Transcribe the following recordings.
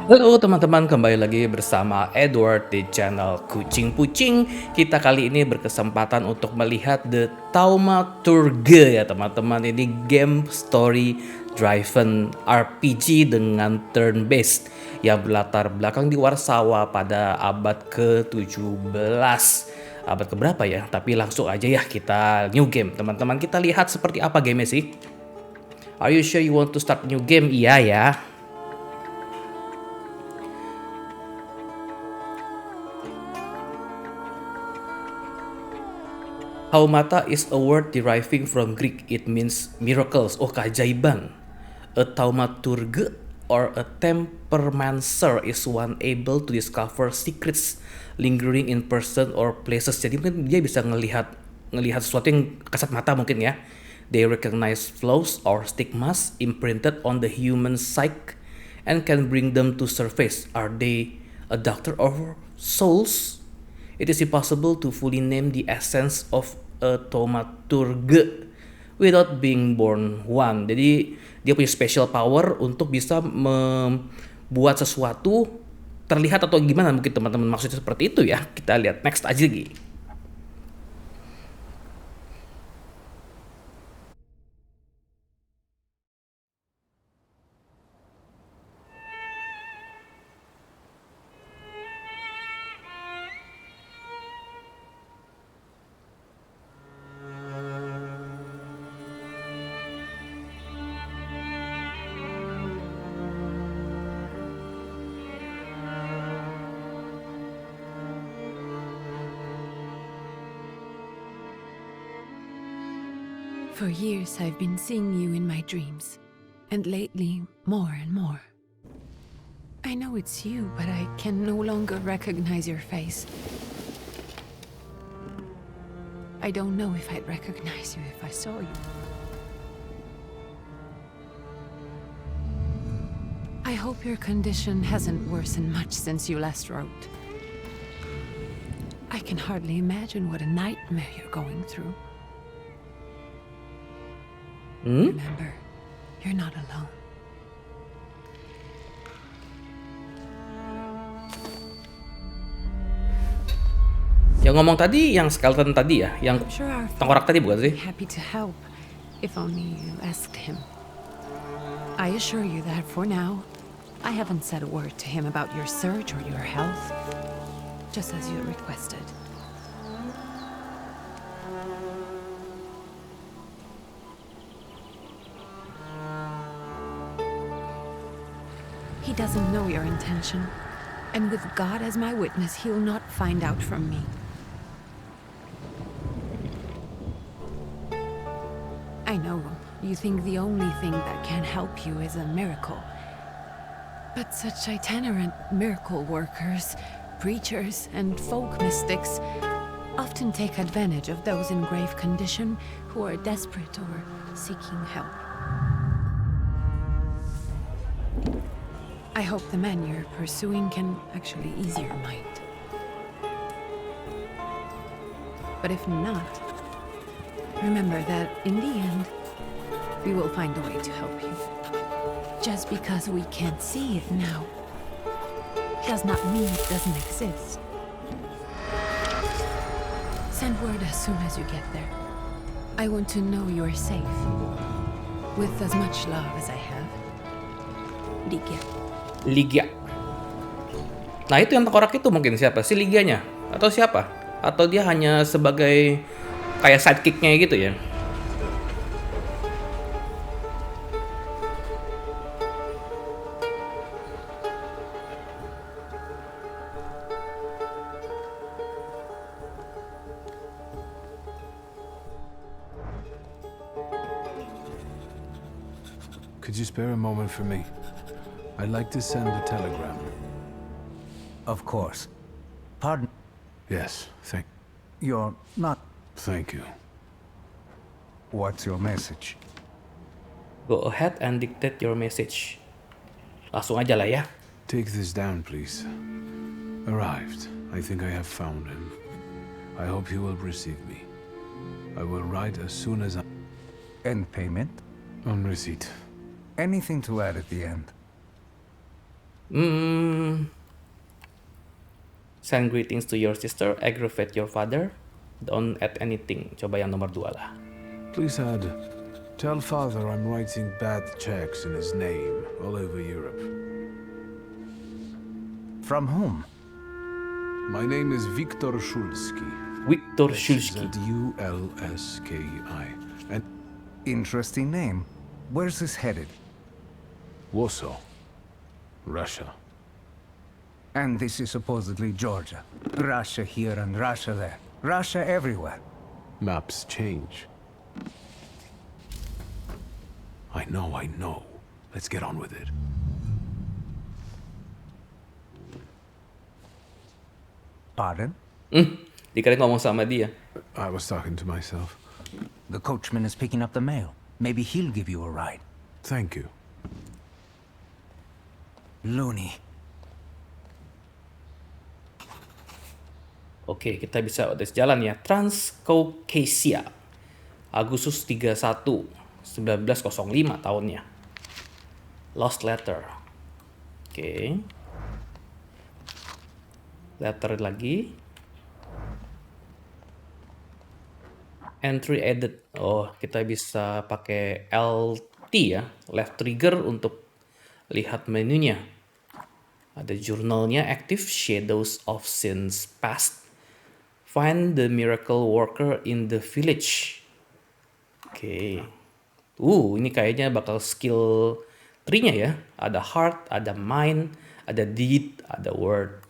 Halo teman-teman, kembali lagi bersama Edward di channel Kucing Pucing. Kita kali ini berkesempatan untuk melihat The Thaumaturge ya teman-teman. Ini game story driven RPG dengan turn based yang berlatar belakang di Warsawa pada abad ke-17. Abad keberapa ya? Tapi langsung aja ya kita new game teman-teman. Kita lihat seperti apa gamenya sih. Are you sure you want to start new game? Iya ya. Haumata is a word deriving from Greek. It means miracles. Oh, keajaiban. A thaumaturge or a tempermancer is one able to discover secrets lingering in person or places. Jadi mungkin dia bisa ngelihat sesuatu yang kasat mata mungkin ya. They recognize flaws or stigmas imprinted on the human psyche and can bring them to surface. Are they a doctor of souls? It is impossible to fully name the essence of a thaumaturge without being born one. Jadi dia punya special power untuk bisa membuat sesuatu terlihat atau gimana mungkin teman-teman maksudnya seperti itu ya. Kita lihat next aja lagi. For years I've been seeing you in my dreams, and lately more and more. I know it's you, but I can no longer recognize your face. I don't know if I'd recognize you if I saw you. I hope your condition hasn't worsened much since you last wrote. I can hardly imagine what a nightmare you're going through. Remember, you're not alone. Yang ngomong tadi yang skeleton tadi ya, yang tengkorak tadi bukan sih? Happy to help, if only you asked him. I assure you that for now, I haven't said a word to him about your search or your health, just as you requested. He doesn't know your intention, and with God as my witness, he'll not find out from me. I know you think the only thing that can help you is a miracle. But such itinerant miracle workers, preachers, and folk mystics often take advantage of those in grave condition who are desperate or seeking help. I hope the man you're pursuing can actually ease your mind. But if not, remember that in the end, we will find a way to help you. Just because we can't see it now does not mean it doesn't exist. Send word as soon as you get there. I want to know you're safe. With as much love as I have. Ligia. Nah itu yang tengkorak itu mungkin siapa? Si Ligianya? Atau siapa? Atau dia hanya sebagai kayak sidekicknya gitu ya? Could you spare a moment for me? I'd like to send a telegram. Of course. Pardon? Yes, You're not... thank you. What's your message? Go ahead and dictate your message. Langsung aja lah ya. Take this down, please. Arrived. I think I have found him. I hope he will receive me. I will write as soon as I... And payment? On receipt. Anything to add at the end? Send greetings to your sister, aggravate your father, don't add anything. Coba yang nomor 2 lah. Please add, tell father I'm writing bad checks in his name all over Europe. From whom? My name is Viktor Shulski. Viktor Shulski. Z-U-L-S-K-I. And Interesting name. Where's this headed? Warsaw, Russia. And this is supposedly Georgia. Russia here and Russia there. Russia everywhere. Maps change. I know. Let's get on with it. Pardon? Dikira ngomong sama dia. I was talking to myself. The coachman is picking up the mail. Maybe he'll give you a ride. Thank you. Loony. Oke, kita bisa udah jalan ya. Transcaucasia. Agustus 31, 1905 tahunnya. Lost letter. Oke. Letter lagi. Entry added. Oh, kita bisa pakai LT ya, left trigger untuk lihat menunya. Ada jurnalnya, active shadows of sins past. Find the miracle worker in the village. Oke. Ini kayaknya bakal skill tree-nya ya. Ada heart, ada mind, ada deed, ada word.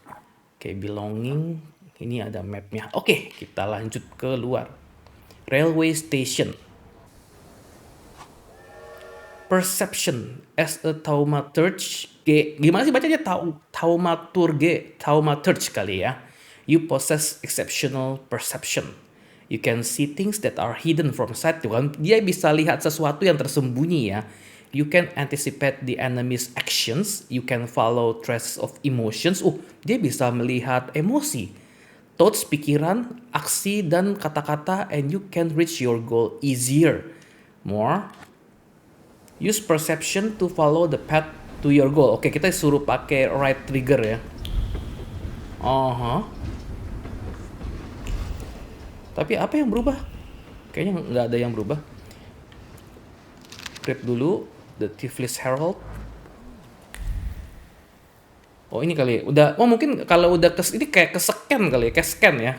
Oke, belonging. Ini ada mapnya. Oke, kita lanjut ke luar. Railway station. Perception as a thaumaturge. Gimana sih bacanya? Thaumaturge kali ya. You possess exceptional perception. You can see things that are hidden from sight. Dia bisa lihat sesuatu yang tersembunyi ya. You can anticipate the enemy's actions. You can follow traces of emotions. Dia bisa melihat emosi, thoughts, pikiran, aksi, dan kata-kata. And you can reach your goal easier. More. Use perception to follow the path to your goal. Oke, kita suruh pakai right trigger ya. Tapi apa yang berubah? Kayaknya nggak ada yang berubah. Read dulu. The Tiflis Herald. Oh ini kali. Udah. Oh mungkin kalau udah ini kayak ke-scan kali ya. Kayak scan ya.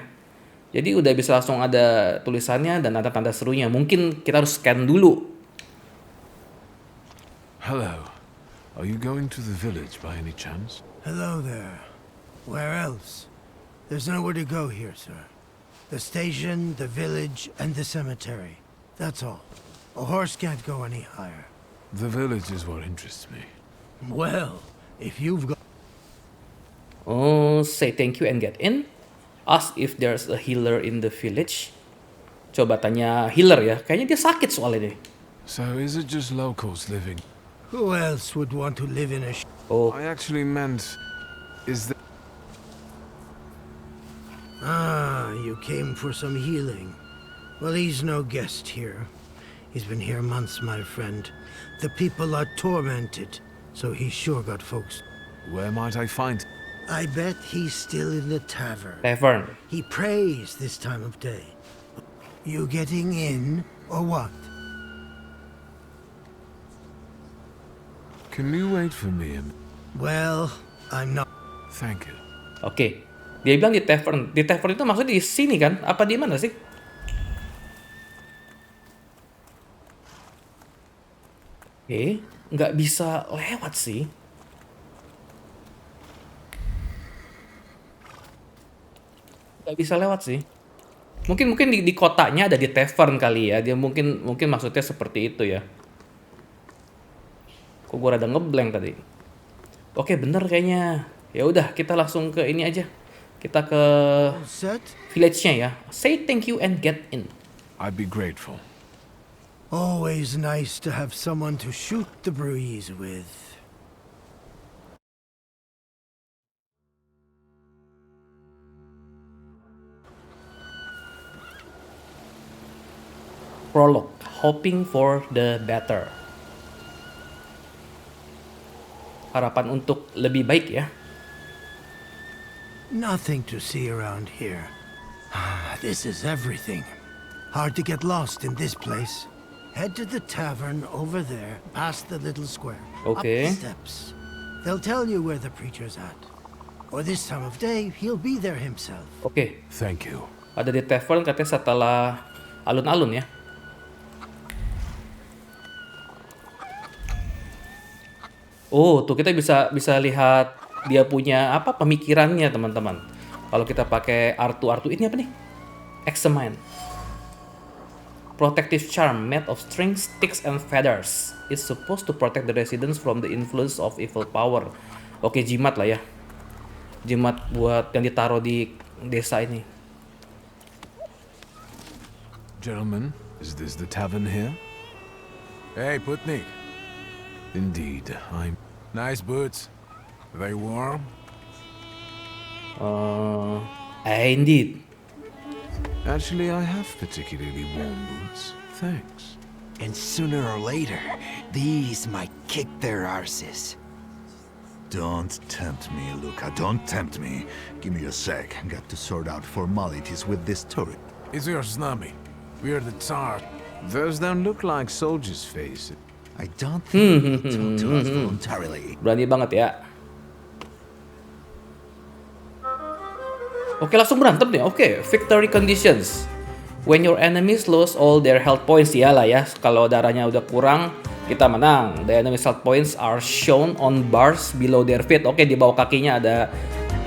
Jadi udah bisa langsung ada tulisannya dan ada tanda serunya. Mungkin kita harus scan dulu. Hello. Are you going to the village by any chance? Hello there. Where else? There's nowhere to go here, sir. The station, the village, and the cemetery. That's all. A horse can't go any higher. The village is what interests me. Well, if you've got... Say thank you and get in. Ask if there's a healer in the village. Coba tanya healer ya. Kayaknya dia sakit soalnya nih. So is it just locals living? Who else would want to live in a... I actually meant, is there... Ah, you came for some healing. Well, he's no guest here. He's been here months, my friend. The people are tormented, so he's sure got folks. Where might I find... I bet he's still in the tavern. Tavern. He prays this time of day. You getting in, or what? Can you wait for me? Well, I'm not... Thank you. Oke. Dia bilang di tavern. Di tavern itu maksudnya di sini kan? Apa di mana sih? Oke. Nggak bisa lewat sih. Nggak bisa lewat sih. Mungkin di kotanya ada di tavern kali ya. Dia mungkin maksudnya seperti itu ya. Kok gue rada ngeblank tadi. Oke, bener kayaknya. Ya udah, kita langsung ke ini aja. Kita ke village-nya ya. Say thank you and get in. I'd be grateful. Always nice to have someone to shoot the breeze with. Prologue, hoping for the better. harapan untuk lebih baik ya. Nothing to see around here. This is everything. Hard to get lost in this place. Head to the tavern over there, past the little square. Okay. Up the steps. They'll tell you where the preacher's at. Or this time of day, he'll be there himself. Oke. Thank you. Ada di tavern katanya setelah alun-alun ya. Oh, tuh kita bisa lihat dia punya apa pemikirannya teman-teman. Kalau kita pakai R2 ini apa nih? Examine. Protective charm made of string, sticks, and feathers. It's supposed to protect the residents from the influence of evil power. Oke, jimat lah ya. Jimat buat yang ditaruh di desa ini. Gentlemen, is this the tavern here? Hey, Putnik. Indeed, I'm... Nice boots. Are they warm? Indeed. Actually, I have particularly warm boots. Thanks. And sooner or later, these might kick their arses. Don't tempt me, Luca. Don't tempt me. Give me a sec. Got to sort out formalities with this turret. It's your snummy. We're the Tsar. Those don't look like soldiers' faces. I don't think you'll talk to us voluntarily. Berani banget ya. Oke, langsung berantem nih. Oke, victory conditions. When your enemies lose all their health points, iyalah ya. Kalau darahnya udah kurang, kita menang. The enemy's health points are shown on bars below their feet. Oke, di bawah kakinya ada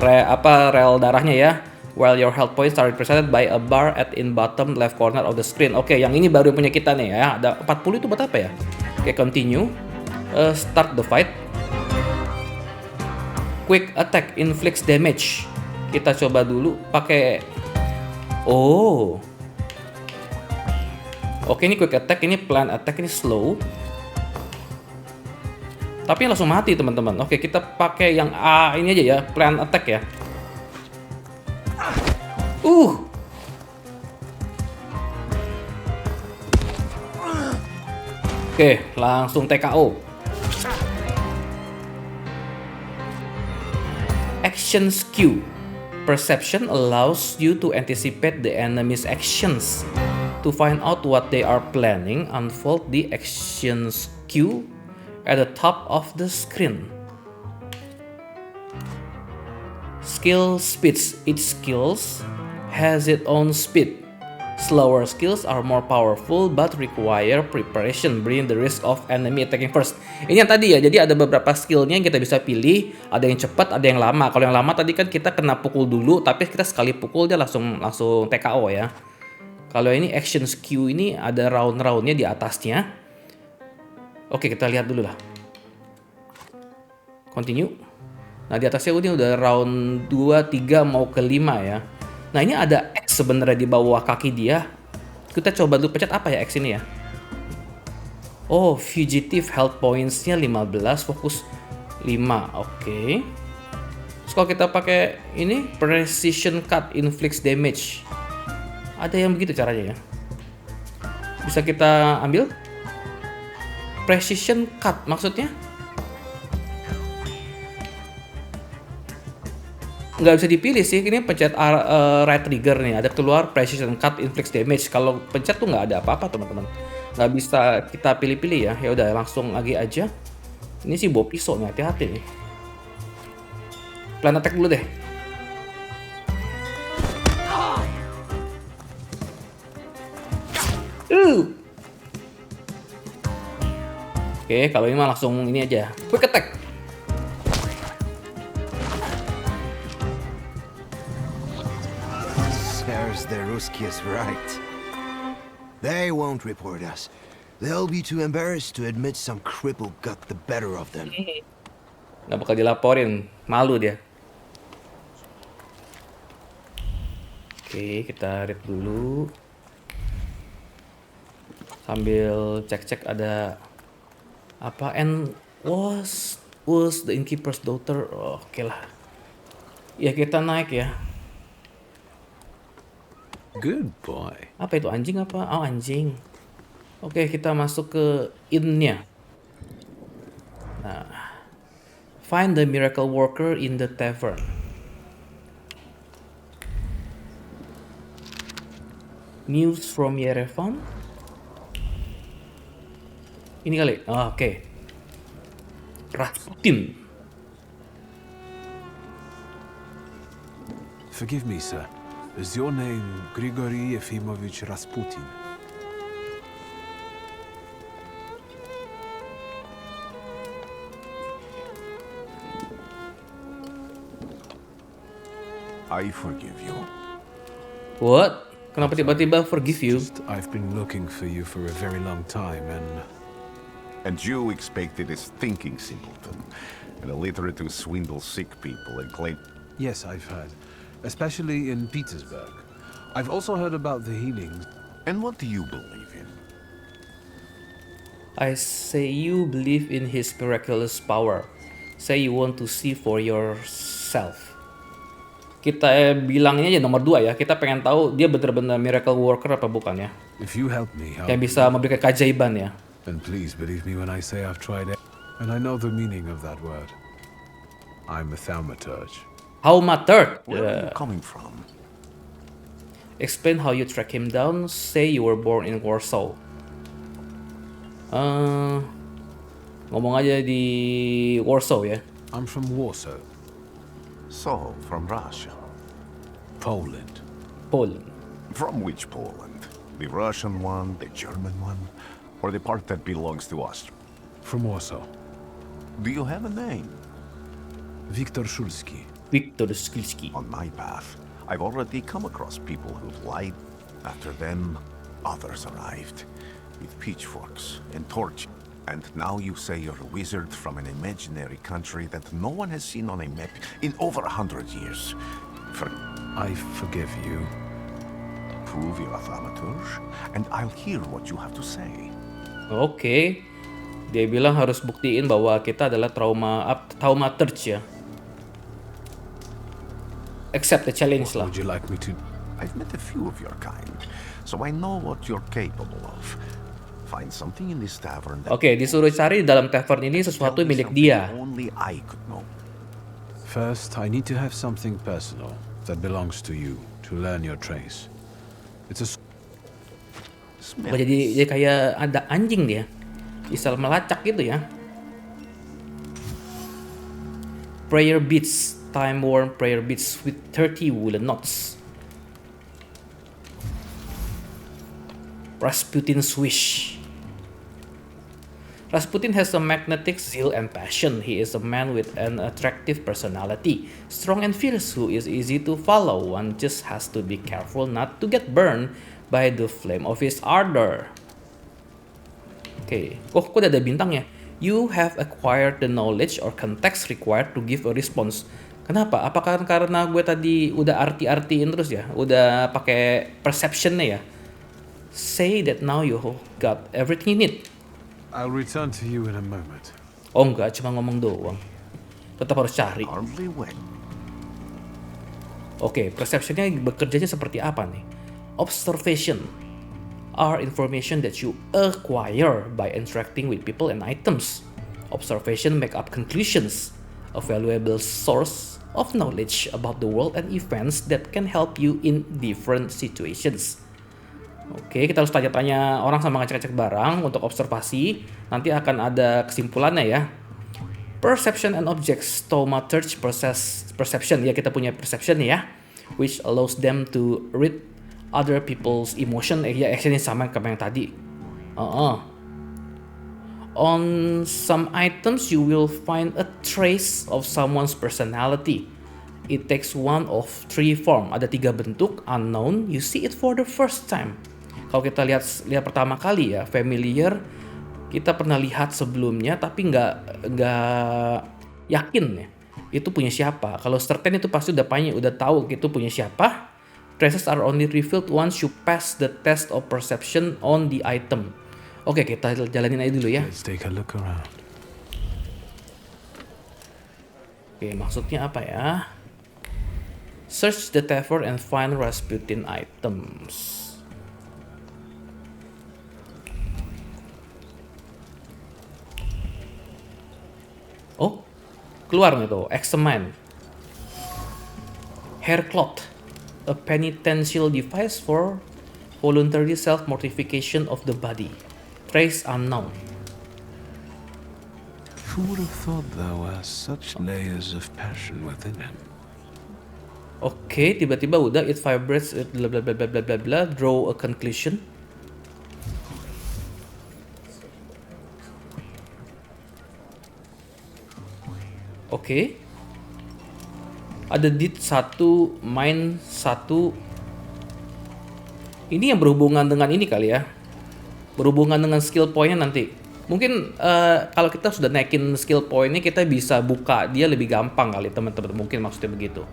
rel darahnya ya. While your health points are represented by a bar at in bottom left corner of the screen. Oke, yang ini baru punya kita nih ya. Ada 40 itu buat apa ya? Oke, continue. Start the fight. Quick attack inflicts damage. Kita coba dulu pakai. Oh. Oke, ini quick attack, ini plan attack, ini slow. Tapi langsung mati teman-teman. Oke, kita pakai yang A ini aja ya, plan attack ya. Oke, langsung TKO. Action Q. Perception allows you to anticipate the enemy's actions. To find out what they are planning, unfold the actions queue at the top of the screen. Skill speeds. Each skill has its own speed. Slower skills are more powerful but require preparation, bringing the risk of enemy attacking first. Ini yang tadi ya, jadi ada beberapa skillnya yang kita bisa pilih, ada yang cepat, ada yang lama. Kalau yang lama tadi kan kita kena pukul dulu, tapi kita sekali pukul dia langsung TKO ya. Kalau ini action Q ini ada round-roundnya di atasnya. Oke, kita lihat dulu lah. Continue. Nah, di atasnya ini udah round 2, 3 mau ke 5 ya. Nah, ini ada X sebenarnya di bawah kaki dia. Kita coba dulu pencet apa ya X ini ya. Oh, fugitive health points-nya 15, fokus 5. Oke. Terus kalau kita pakai ini precision cut inflicts damage. Ada yang begitu caranya ya. Bisa kita ambil precision cut maksudnya. Nggak bisa dipilih sih, ini pencet right trigger nih, ada keluar precision cut inflicts damage. Kalau pencet tuh nggak ada apa-apa teman-teman, nggak bisa kita pilih-pilih ya. Ya udah langsung lagi aja. Ini sih bawa pisau nih, hati-hati nih. Plan attack dulu deh. Oke, kalau ini mah langsung ini aja, quick attack. The Ruskies right. They won't report us. They'll be too embarrassed to admit some cripple got the better of them. Nggak bakal dilaporin, malu dia. Oke, kita read dulu. Sambil cek-cek ada apa. And was the innkeeper's daughter. Oh, oke lah. Ya kita naik ya. Good boy. Apa itu, anjing apa? Oh, anjing. Oke, kita masuk ke inn-nya. Nah, Find the miracle worker in the tavern. News from Yerevan. Ini kali. Oke. Rasputin. Forgive me, sir. Is your name Grigory Efimovich Rasputin? I forgive you. What? Kenapa tiba-tiba forgive you? I've been looking for you for a very long time, and And you expected a thinking simpleton, an illiterate who swindles sick people and claim... yes, I've heard. Especially in Petersburg. I've also heard about the healings. And what do you believe in? I say you believe in his miraculous power. Say you want to see for yourself. Kita bilangnya aja nomor 2 ya. Kita pengen tahu dia benar-benar miracle worker apa bukan ya. If you help me, Yang bisa memberikan keajaiban ya. then please believe me when I say I've tried it. And I know the meaning of that word. I'm a thaumaturge. Thaumaturge. Where are you coming from? Explain how you track him down. Say you were born in Warsaw. Ngomong aja di Warsaw ya. I'm from Warsaw, So, from Russia. Poland. Poland. From which Poland? The Russian one, the German one, or the part that belongs to us? From Warsaw. Do you have a name? Viktor Szulski. Viktor Szulski. On my path, I've already come across people who've lied. After them, others arrived with pitchforks and torches. And now you say you're a wizard from an imaginary country that no one has seen on a map in over 100 years. I forgive you. Prove you're a thaumaturge, and I'll hear what you have to say. Oke. Dia bilang harus buktiin bahwa kita adalah thaumaturge ya. Accept the challenge lah. Would you like me to? I've met a few of your kind, so I know what you're capable of. Find something in this tavern that... Oke, disuruh cari di dalam tavern ini sesuatu milik dia. Only I could know. First, I need to have something personal that belongs to you to learn your trace. It's a... Smell. Jadi kayak ada anjing dia. Bisa melacak gitu ya. Prayer beads, time-worn prayer beads with 30 woolen knots. Rasputin swish. Rasputin has a magnetic zeal and passion. He is a man with an attractive personality, strong and fierce, who is easy to follow. One just has to be careful not to get burned by the flame of his ardor. Oke, kok udah ada bintangnya? You have acquired the knowledge or context required to give a response. Kenapa? Apakah karena gue tadi udah arti-artiin terus ya? Udah pakai perception-nya ya? Say that now you got everything you need. I'll return to you in a moment. Oh enggak, cuma ngomong doang. Tetap harus cari. Hardly when. Oke, perceptionnya bekerjanya seperti apa nih? Observation are information that you acquire by interacting with people and items. Observation make up conclusions, a valuable source of knowledge about the world and events that can help you in different situations. Oke, kita harus tanya-tanya orang sama ngecek-ngecek barang untuk observasi. Nanti akan ada kesimpulannya ya. Perception and objects, thaumaturge perception. Ya, kita punya perception ya, which allows them to read other people's emotion. Ya, actionnya sama kayak yang tadi. On some items, you will find a trace of someone's personality. It takes one of 3 form. Ada 3 bentuk. Unknown, you see it for the first time. Kalau kita lihat pertama kali ya, familiar, kita pernah lihat sebelumnya tapi nggak yakin ya itu punya siapa. Kalau certain itu pasti udah tahu itu punya siapa. Traces are only revealed once you pass the test of perception on the item. Oke, kita jalanin aja dulu ya. Let's take a look around. Oke, maksudnya apa ya? Search the tavern and find Rasputin items. Oh, Keluar nih tuh, examine. Hair cloth, a penitential device for voluntary self-mortification of the body. Trace unknown. Who would have thought there were such layers of passion within him? Oke, tiba-tiba udah it vibrates, bla bla bla bla bla bla bla. Draw a conclusion. Oke. Ada deed 1, mine 1. Ini yang berhubungan dengan ini kali ya. Berhubungan dengan skill point-nya nanti. Mungkin kalau kita sudah naikin skill point-nya, kita bisa buka dia lebih gampang kali teman-teman. Mungkin maksudnya begitu.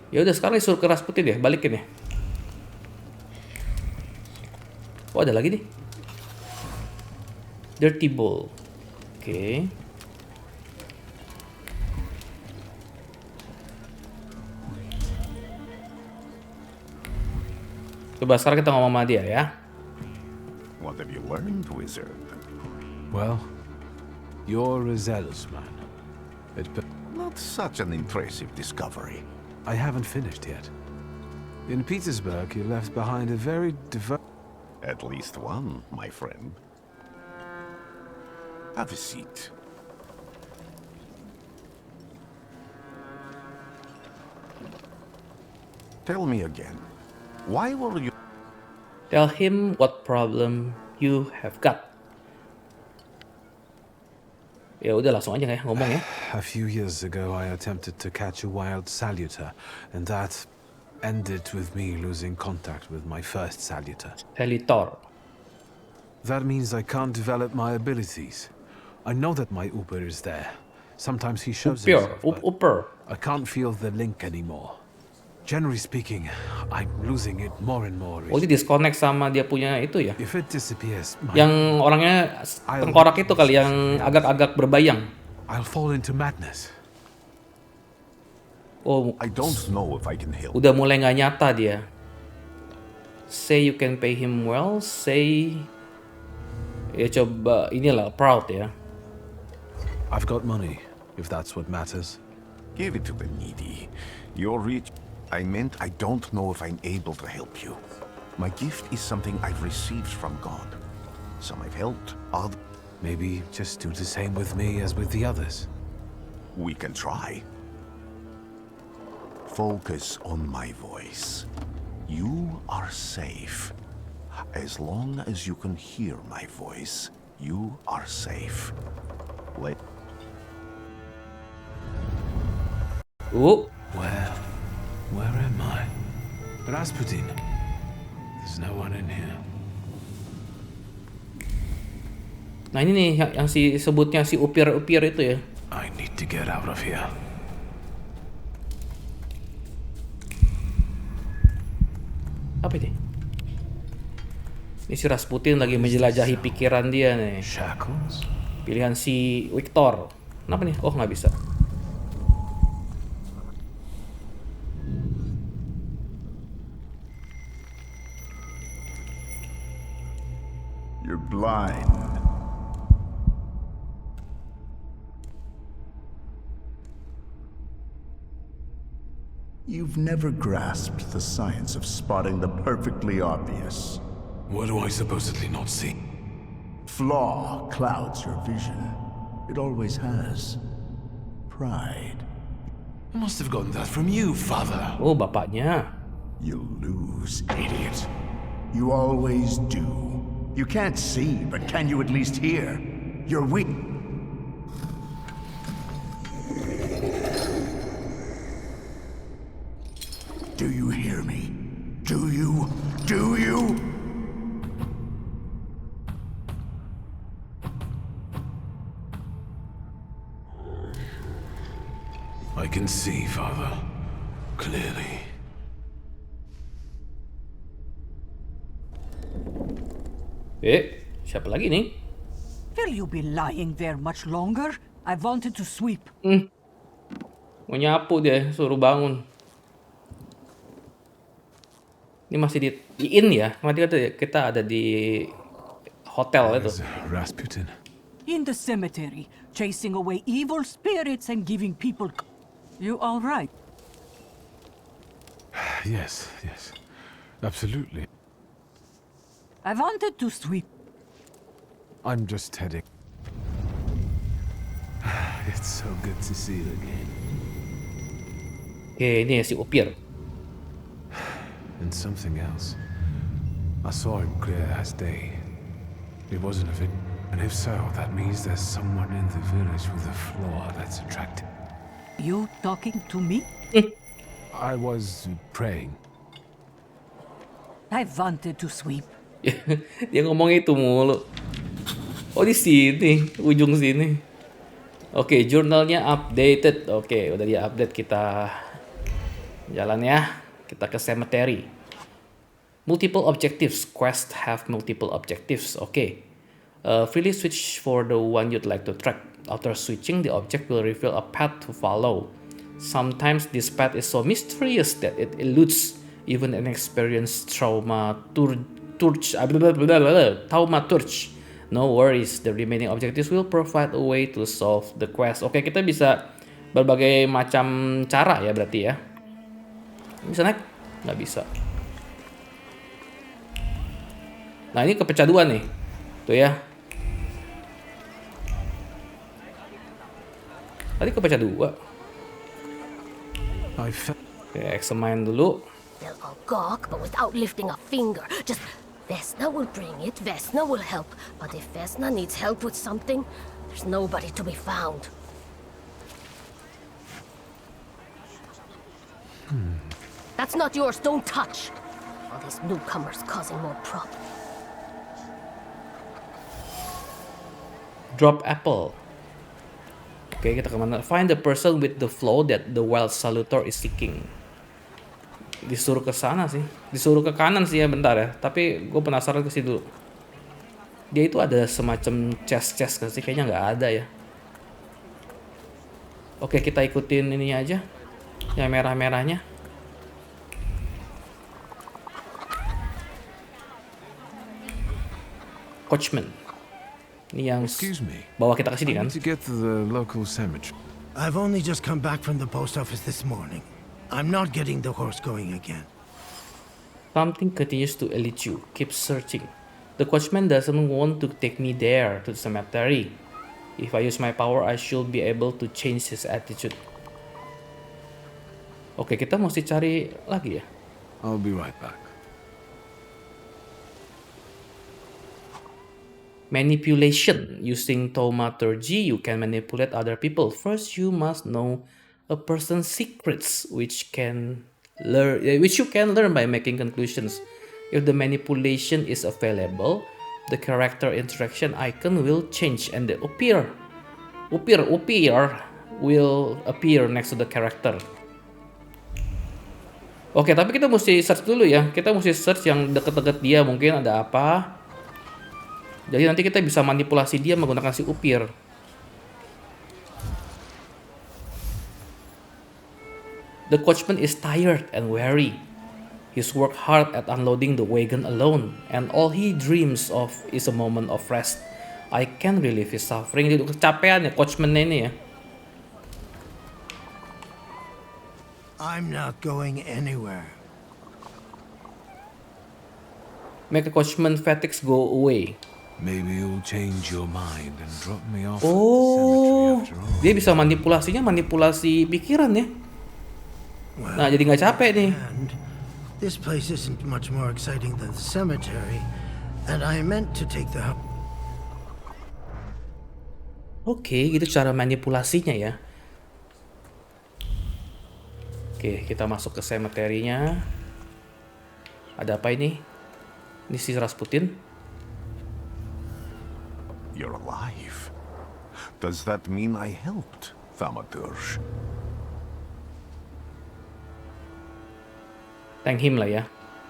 Ya udah, sekarang disuruh ke Rasputin deh, balikin ya. Oh, ada lagi nih. Dirty Ball. Oke. Coba sekarang kita ngomong sama dia ya. What have you learned, wizard? Well, you're a zealous man. Not such an impressive discovery. I haven't finished yet. In Petersburg, you left behind a very At least one, my friend. Have a seat. Tell me again. Why were you... Tell him what problem you have got. Ya udah, langsung aja ya ngomong ya. A few years ago, I attempted to catch a wild saluter, and that ended with me losing contact with my first saluter. Salutor. That means I can't develop my abilities. I know that my Uber is there. Sometimes he shows himself, but Upper. I can't feel the link anymore. Generally speaking, I'm losing it more and more. Oh, dia disconnect sama dia punya itu ya. If it disappears, Yang orangnya tengkorak itu kali, yang agak-agak berbayang. I'll fall into madness. Oh, I don't know if I can help. udah mulai nggak nyata dia. Say you can pay him well. Say, ya coba inilah proud ya. I've got money, if that's what matters. Give it to the needy. You're rich. I meant I don't know if I'm able to help you. My gift is something I've received from God. Some I've helped, others... Maybe just do the same with me as with the others. We can try. Focus on my voice. You are safe. As long as you can hear my voice, you are safe. Where am I? Rasputin. There's no one in here. Nah ini nih yang sebutnya si upir-upir itu ya. I need to get out of here. Apa ini? Ini si Rasputin lagi menjelajahi pikiran dia nih. Shackles? Pilihan si Victor. Kenapa nih? Oh, nggak bisa. You're blind. You've never grasped the science of spotting the perfectly obvious. What do I supposedly not see? Flaw clouds your vision. It always has. Pride. I must have gotten that from you, father. Oh, bapaknya. You'll lose, idiot. You always do. You can't see, but can you at least hear? You're weak. Do you hear me? Do you? Do you? I can see, father. Clearly. Siapa lagi nih? Will you be lying there much longer? I wanted to sweep. Mau nyapu dia, suruh bangun. Ini masih di inn ya? Nanti kita ada di hotel itu. Rasputin. In the cemetery, chasing away evil spirits and giving people... You all right? Yes, absolutely. I wanted to sweep. I'm just heading. It's so good to see you again. Oke, ini si upir. And something else. I saw him clear as day. It wasn't a fit. And if so, that means there's someone in the village with a flaw that's attractive. You talking to me? I was praying. I wanted to sweep. Dia ngomong itu mulu. Oh, di sini, ujung sini. Oke, jurnalnya updated. Oke, udah dia update, kita jalan ya. Kita ke cemetery. Multiple objectives. Quest have multiple objectives. Oke. Freely switch for the one you'd like to track. After switching, the object will reveal a path to follow. Sometimes this path is so mysterious that it eludes even an experienced thaumaturge. No worries, the remaining objectives will provide a way to solve the quest. Oke, kita bisa berbagai macam cara ya berarti ya. Bisa naik? Nggak bisa. Nah, ini kepecah dua nih. Tuh ya. Tadi kepecah dua. Oke, examine dulu. They'll all gawk, but without lifting a finger. Just Vesna will bring it, Vesna will help. But if Vesna needs help with something, there's nobody to be found. That's not yours, don't touch. All these newcomers causing more problems. Drop apple. Oke, kita kemana? Find the person with the flaw that the wild salutor is seeking. Disuruh ke sana sih, disuruh ke kanan sih ya, bentar ya. Tapi gue penasaran ke situ dulu. Dia itu ada semacam chest kan sih? Kayaknya nggak ada ya. Oke, kita ikutin ini aja, yang merah-merahnya. Coachman. Ini yang bawa kita ke sini kan? To get to the local cemetery. I've only just come back from the post office this morning. I'm not getting the horse going again. Something continues to elude you. Keep searching. The coachman doesn't want to take me there to the cemetery. If I use my power, I should be able to change his attitude. Oke, kita mesti cari lagi ya. I'll be right back. Manipulation. Using thaumaturgy, you can manipulate other people. First, you must know a person's secrets, which you can learn by making conclusions. If the manipulation is available, the character interaction icon will change and the upir will appear next to the character. Oke, tapi kita mesti search dulu ya. Kita mesti search yang deket-deket dia, mungkin ada apa. Jadi nanti kita bisa manipulasi dia menggunakan si upir. The coachman is tired and weary. He's worked hard at unloading the wagon alone, and all he dreams of is a moment of rest. I can relieve his suffering. Dia kecapean ya coachman ini ya. I'm not going anywhere. Make a coachman fatigues go away. Maybe you'll change your mind and drop me off Oh, at the cemetery after all. Dia bisa manipulasi pikiran ya. Nah, jadi nggak capek nih. And this place isn't much more exciting than the cemetery, and I meant to take the... Oke, gitu cara manipulasinya ya. Oke, kita masuk ke cemetery-nya. Ada apa ini? Ini si Rasputin. You're alive. Does that mean I helped, Thaumaturge? Thank him lah ya.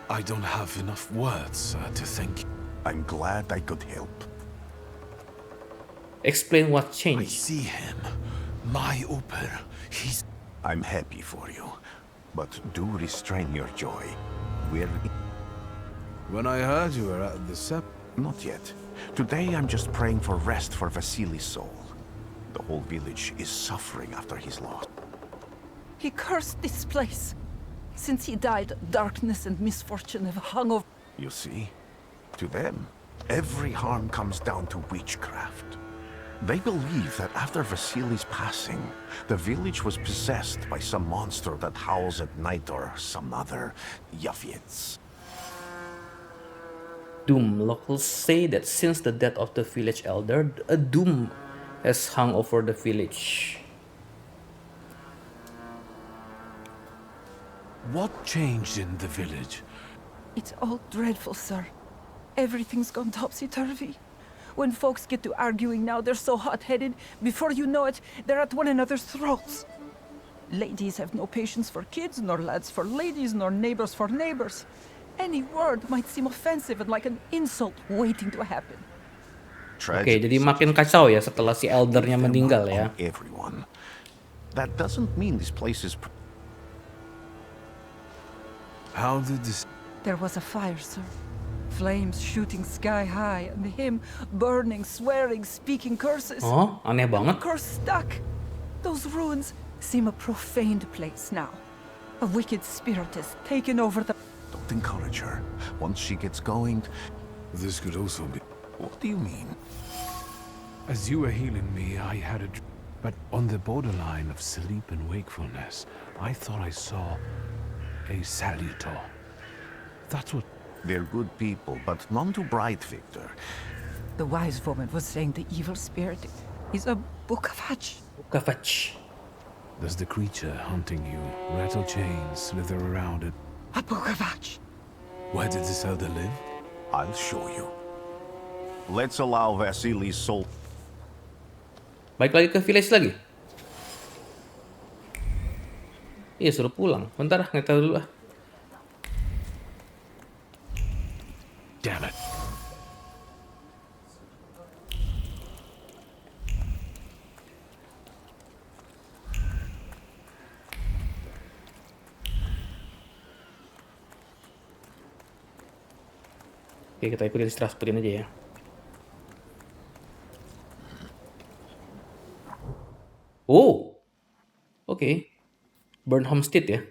I don't have enough words to thank you. I'm glad I could help. Explain what I changed. see him. My Upir. He's... I'm happy for you, but do restrain your joy. When I heard you were at the Not yet. Today I'm just praying for rest for Vasily's soul. The whole village is suffering after his loss. He cursed this place. Since he died, darkness and misfortune have hung over. You see? To them, every harm comes down to witchcraft. They believe that after Vasily's passing, the village was possessed by some monster that howls at night or some other Yaviets. Doom. Locals say that since the death of the village elder, a doom has hung over the village. What changed in the village? It's all dreadful, sir. Everything's gone topsy-turvy. When folks get to arguing now, they're so hot-headed. Before you know it, they're at one another's throats. Ladies have no patience for kids, nor lads for ladies, nor neighbors for neighbors. Any word might seem offensive and like an insult waiting to happen. Oke, jadi makin kacau ya setelah si eldernya meninggal ya. Everyone. That doesn't mean this place is. How did this... There was a fire, sir. Flames shooting sky high, and him burning, swearing, speaking curses. Oh, aneh banget. The curse stuck. Those ruins seem a profaned place now. A wicked spirit has taken over the... Don't encourage her. Once she gets going... This could also be... What do you mean? As you were healing me, I had a... But on the borderline of sleep and wakefulness, I thought I saw a salutor. That's what... They're good people, but none too bright, Victor. The wise woman was saying the evil spirit is a Bukavach. Bukavach. Does the creature hunting you rattle chains, slither around it? A Bukavach. Where did this elder live? I'll show you. Let's allow Vasily's soul. Balik lagi ke village lagi. Iya, suruh pulang. Bentar, ngetel dulu ah. Damn it. Oke, kita ikutin Strasbourgin aja ya. Oh, oke. Burn Homestead ya.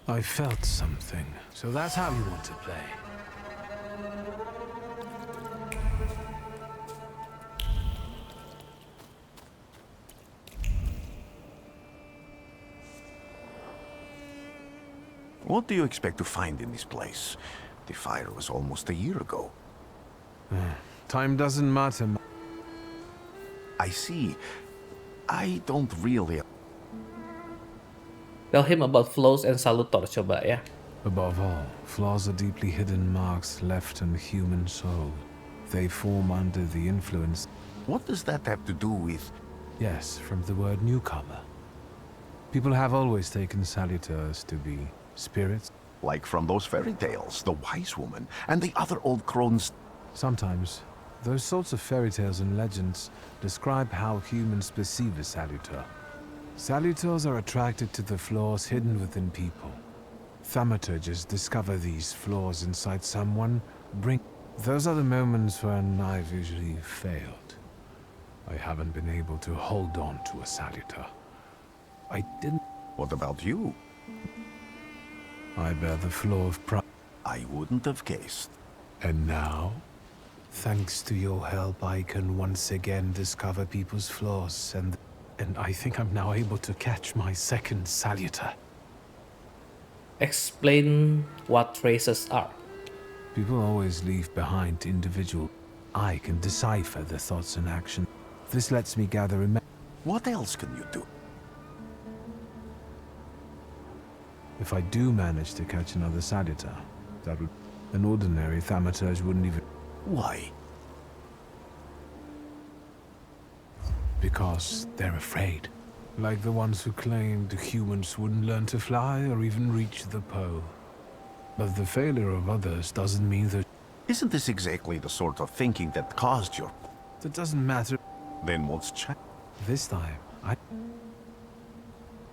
I felt something. So that's how you want to play. What do you expect to find in this place? The fire was almost a year ago. Time doesn't matter. I see. I don't really... Tell him about flows and salutors coba ya. Above all, flaws are deeply hidden marks left in the human soul. They form under the influence... What does that have to do with... Yes, from the word newcomer. People have always taken salutors to be spirits. Like from those fairy tales, the wise woman and the other old crones. Sometimes, those sorts of fairy tales and legends describe how humans perceive a salutor. Salutors are attracted to the flaws hidden within people. Thaumaturges discover these flaws inside someone, Those are the moments when I've usually failed. I haven't been able to hold on to a salutor. I didn't... What about you? I bear the flaw of pride. I wouldn't have guessed. And now, thanks to your help, I can once again discover people's flaws, and I think I'm now able to catch my second salutor. Explain what traces are. People always leave behind individual. I can decipher the thoughts and actions. This lets me gather What else can you do? If I do manage to catch another salutor, that would... An ordinary thaumaturge wouldn't even... Why? Because they're afraid. Like the ones who claimed humans wouldn't learn to fly or even reach the pole. But the failure of others doesn't mean that... Isn't this exactly the sort of thinking that caused your... That doesn't matter. Then what's check? This time,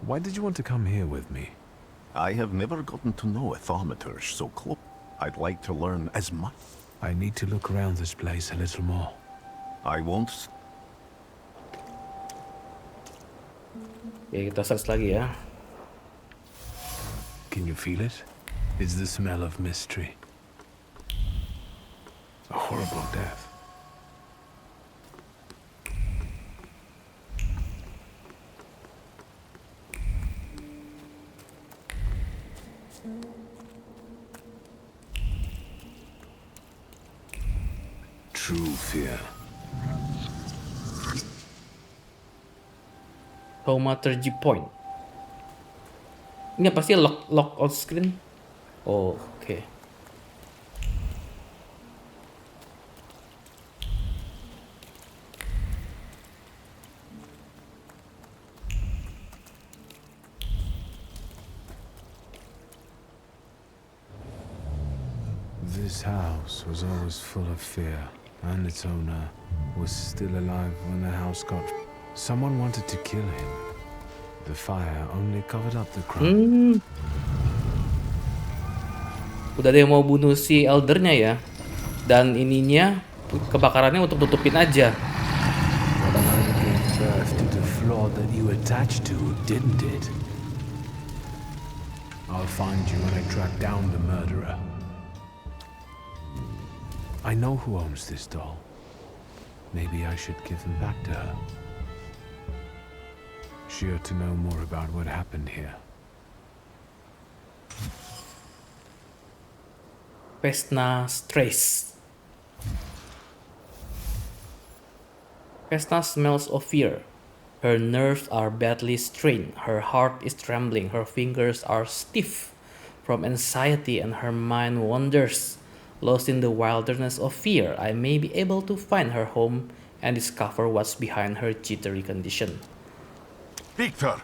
Why did you want to come here with me? I have never gotten to know a thaumaturge so close. I'd like to learn as much. I need to look around this place a little more. I won't. Oke, kita search lagi ya. Can you feel it? It's the smell of mystery. A horrible death. True fear. Thaumaturgy point. Ini apa sih lock on screen? Oh, oke. This house was always full of fear, and its owner was still alive when the house got... Someone wanted to kill him. The fire only covered up the crime. Udah ada yang mau bunuh si eldernya ya. Dan ininya kebakarannya untuk tutupin aja. Gave birth to the flaw that you attached to, didn't it? I'll find you when I track down the murderer. I know who owns this doll. Maybe I should give them back to her. Sure to know more about what happened here. Vesna Strays. Vesna smells of fear. Her nerves are badly strained. Her heart is trembling. Her fingers are stiff from anxiety and her mind wanders. Lost in the wilderness of fear, I may be able to find her home and discover what's behind her jittery condition. Victor!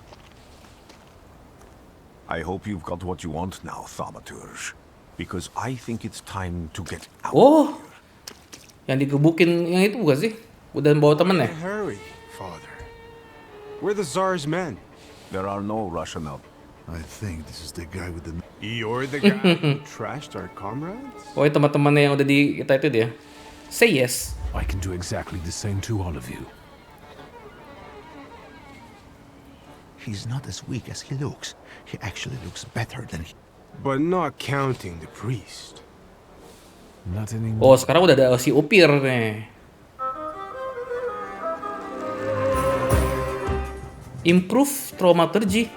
I hope you've got what you want now, thaumaturge. Because I think it's time to get out. Oh, yang digebukin yang itu bukan sih? Udah bawa temen ya? Hurry, father. We're the Tsar's men. There are no Russian out. I think this is the guy with the... You're the guy who trashed our comrades? Oh, teman-temannya yang udah di kita itu dia. Say yes. I can do exactly the same to all of you. He's not as weak as he looks. He actually looks better than he... But not counting the priest. Not anymore. Oh, sekarang udah ada si Upir nih. Improve thaumaturgy.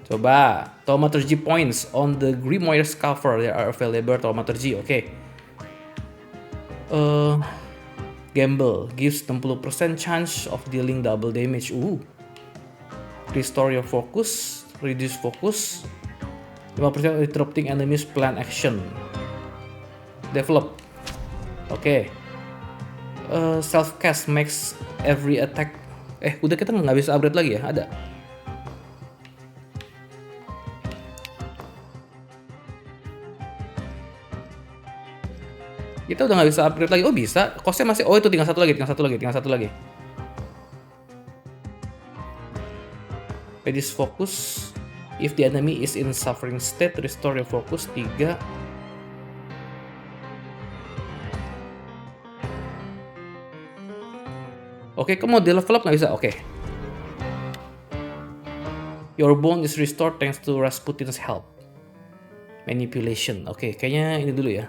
Coba, thaumaturgy points on the Grimoire's cover. There are available thaumaturgy. Oke. Gamble gives 60% chance of dealing double damage. Restore your focus, reduce focus, 5% interrupting enemies plan action. Develop. Oke. Self cast makes every attack. Udah kita nggak bisa upgrade lagi ya? Ada. Kita udah nggak bisa upgrade lagi. Oh bisa. Costnya masih. Oh itu tinggal satu lagi. Reduce focus. If the enemy is in suffering state, restore your focus 3. Oke, kamu mau level up nggak bisa? Oke. Your bone is restored thanks to Rasputin's help. Manipulation. Oke, kayaknya ini dulu ya.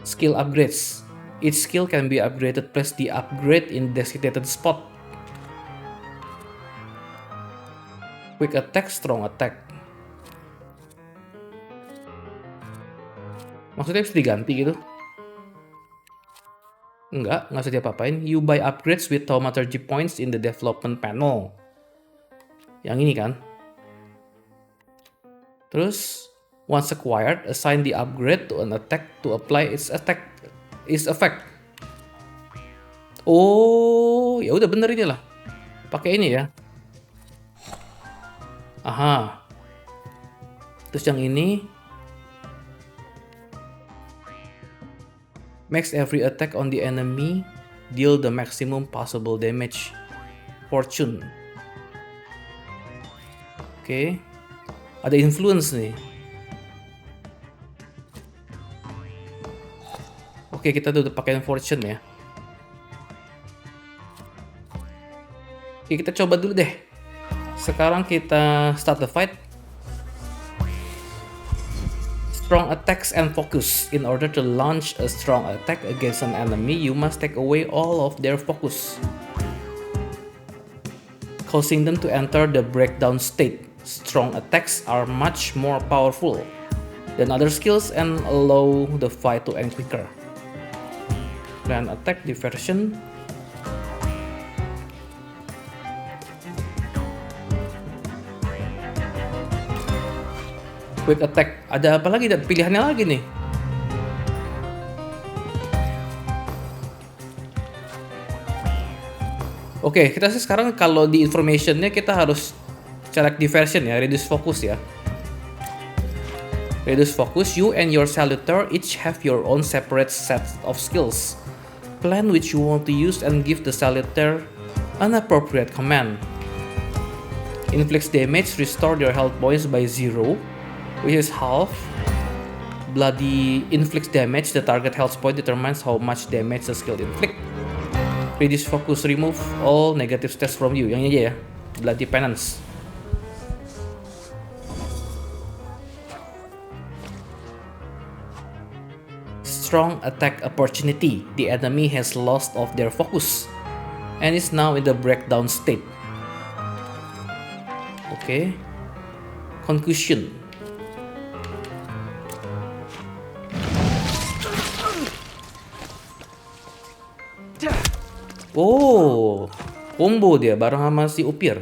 Skill upgrades. Each skill can be upgraded. Press the upgrade in designated spot. Quick attack, strong attack. Maksudnya bisa diganti gitu? Nggak usah diapa-apain. You buy upgrades with thaumaturgy points in the development panel. Yang ini kan. Terus, once acquired, assign the upgrade to an attack to apply its effect. Oh, ya udah bener ini lah. Pakai ini ya. Aha. Terus yang ini Makes every attack on the enemy deal the maximum possible damage. Fortune. Oke. Ada influence nih. Oke, kita udah pakai fortune ya. Oke, kita coba dulu deh. Sekarang kita start the fight. Strong attacks and focus. In order to launch a strong attack against an enemy, you must take away all of their focus, causing them to enter the breakdown state. Strong attacks are much more powerful than other skills and allow the fight to end quicker. Plan attack diversion. Quick attack. Ada apa lagi? Pilihannya lagi nih. Oke, kita sih sekarang kalau di informationnya kita harus select diversion ya, reduce focus ya. Reduce focus, you and your salutor each have your own separate set of skills. Plan which you want to use and give the salutor an appropriate command. Inflicts damage, restore your health points by 0, which is half. Bloody inflicts damage, the target health point determines how much damage the skill inflict. Reduce focus, remove all negative stats from you. Yang ini aja ya, Bloody Penance. Strong attack opportunity. The enemy has lost of their focus and is now in the breakdown state. Okay. Concussion. Oh, combo dia bareng sama si Upir.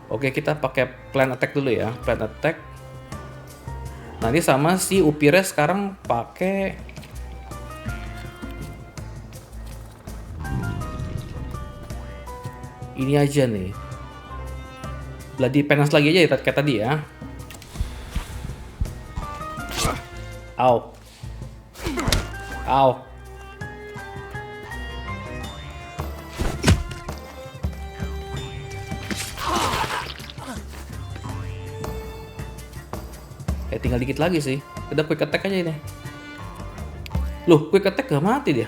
Oke, kita pakai plan attack dulu ya. Plan attack. Nanti sama si Upirnya sekarang pakai ini aja nih. Bloody Penance lagi aja ya kayak tadi ya. Au. Au. Tinggal dikit lagi sih. Udah quick attack aja ini. Loh, quick attack gak mati dia.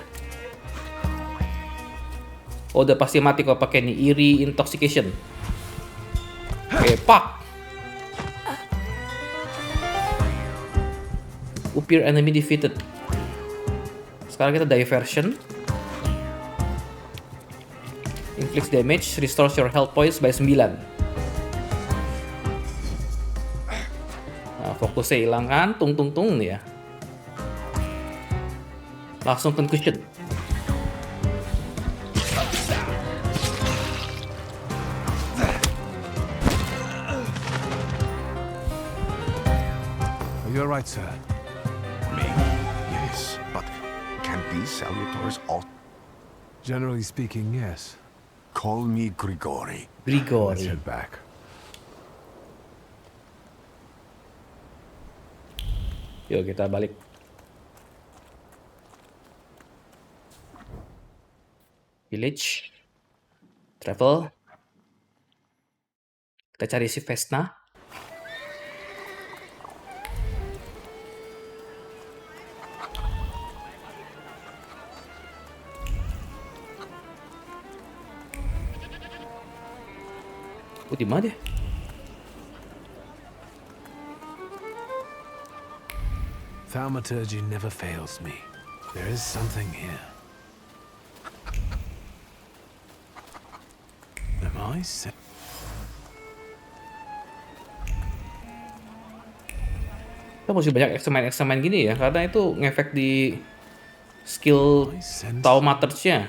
Oh, udah pasti mati kalau pakai nih Eerie Intoxication. Oke, pak. Upir enemy defeated. Sekarang kita diversion. Inflicts damage, restores your health points by 9. Nah, fokusnya hilang kan, tung nih ya. Langsung concussion. You're right, sir. Me? Yes, but can these salutors all... Generally speaking, yes. Call me Grigori. Let's head back. Yuk kita balik. Village. Travel. Kita cari si Vesna. Oh, di mana dia? Thaumaturgy never fails me. There is something here. Am I sick? Kita mesti banyak eksamen gini ya, karena itu ngefek di skill Thaumaturgy-nya.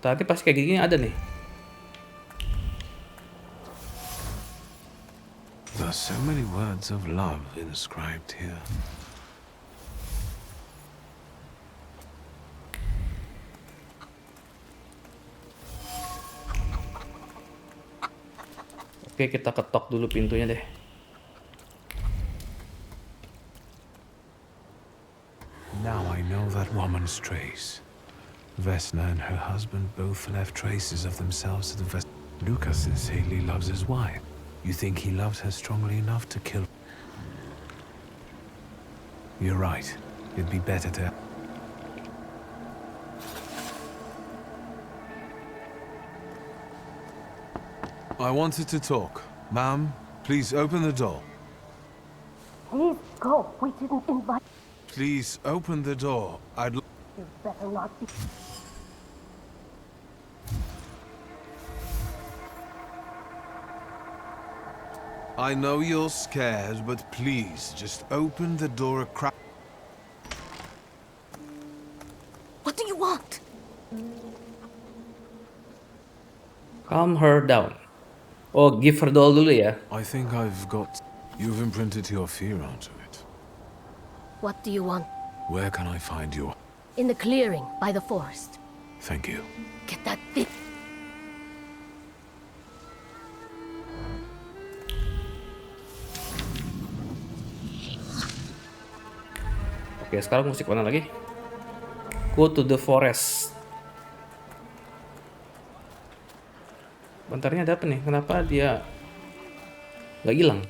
Tadi pas kayak gini ada nih. There are so many words of love inscribed here. Oke, kita ketok dulu pintunya deh. Now I know that woman's trace. Vesna and her husband both left traces of themselves at the Luca says Haley loves his wife. You think he loves her strongly enough to kill? You're right. It'd be better to... I wanted to talk. Ma'am, please open the door. Please go. We didn't invite. Please open the door. You better not be. I know you're scared, but please, just open the door a crack. What do you want? Calm her down. Oh, give her doll dulu ya. I think I've got... You've imprinted your fear onto it. What do you want? Where can I find your... In the clearing by the forest. Thank you. Get that thing. Oke, sekarang musik mana lagi? Go to the forest. Bentarnya ada apa nih? Kenapa dia nggak hilang?